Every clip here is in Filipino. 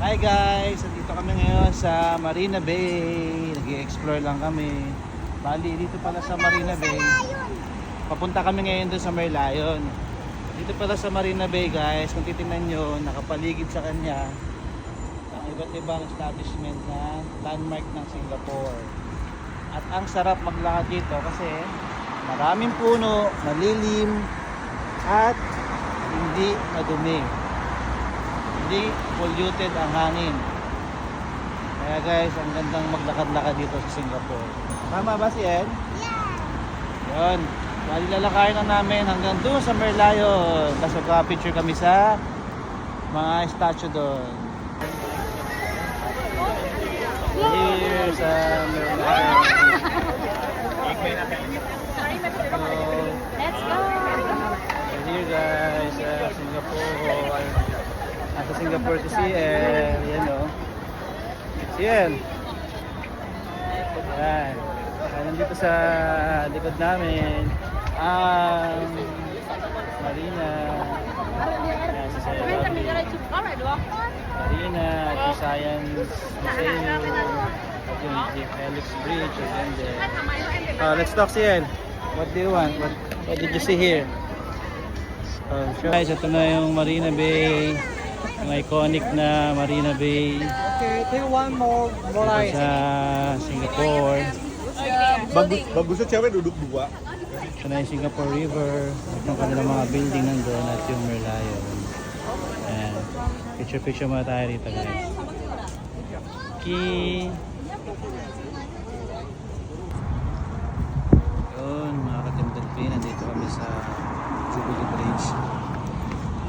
Hi guys! Nandito kami ngayon sa Marina Bay. Nag-i-explore lang kami. Bali, dito pala sa Marina Bay. Papunta kami ngayon doon sa Merlion. Dito pala sa Marina Bay guys, kung titingnan nyo, nakapaligid sa kanya ang iba't ibang establishment na landmark ng Singapore. At ang sarap maglakad dito kasi maraming puno, malilim, at hindi madumi. Hindi polluted ang hangin. Kaya guys, ang gandang maglakad-lakad dito sa Singapore. Tama ba si Ed? Yeah! Yun. Bali lalakayin na namin hanggang doon sa Merlion. Tapos magka-picture kami sa mga statue doon. Here sa Merlion. Let's go! Here guys, sa Singapore. At sa Singapore si CL. Yan o. CL. Yan. Nandito sa likod namin ang Marina. Yan, sa Marina, yung Science Museum, at yung Helix Bridge. And then, let's talk CL. What do you want? What did you see here? Sure. Guys, ito na yung Marina Bay. Yung iconic na Marina Bay. Okay, take one more Dito line. sa Singapore. Bagusnya cewek duduk dua. Ito na yung Singapore River. At yung kanilang mga building nandun at yung Merlion. Ayan. Picture muna tayo rito guys. Okay. Yun mga katimdalpi. Nandito kami sa Jubilee Bridge.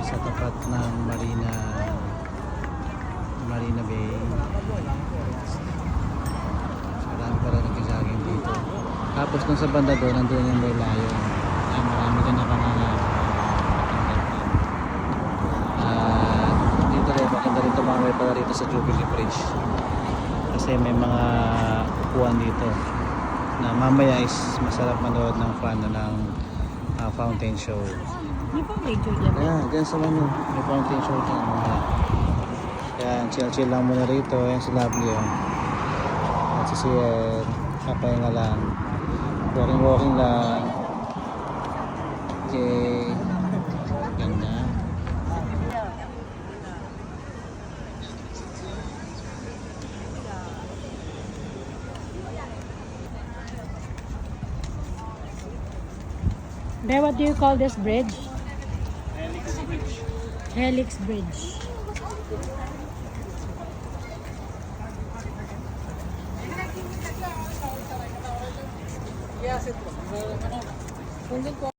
Sa tapat ng Marina Bay. Marami pala nag-jogging dito. Tapos nung sa banda doon, nandun yung Merlion. Marami ka nakangangap. Dito rin, maganda rin tumamay pala rito sa Jubilee Bridge. Kasi may mga upuan dito na mamaya is masarap manood ng fun ng fountain show. Hindi pa major dyan. Ayan, dyan sa menu. May fountain show dyan. Ayan, chill lang muna rito. Ayan si Lovely. At si Ciel. Kapahinga lang. Walking lang. Okay. Ganda. There, what do you call this bridge? Helix Bridge. Helix Bridge. Yes, it was.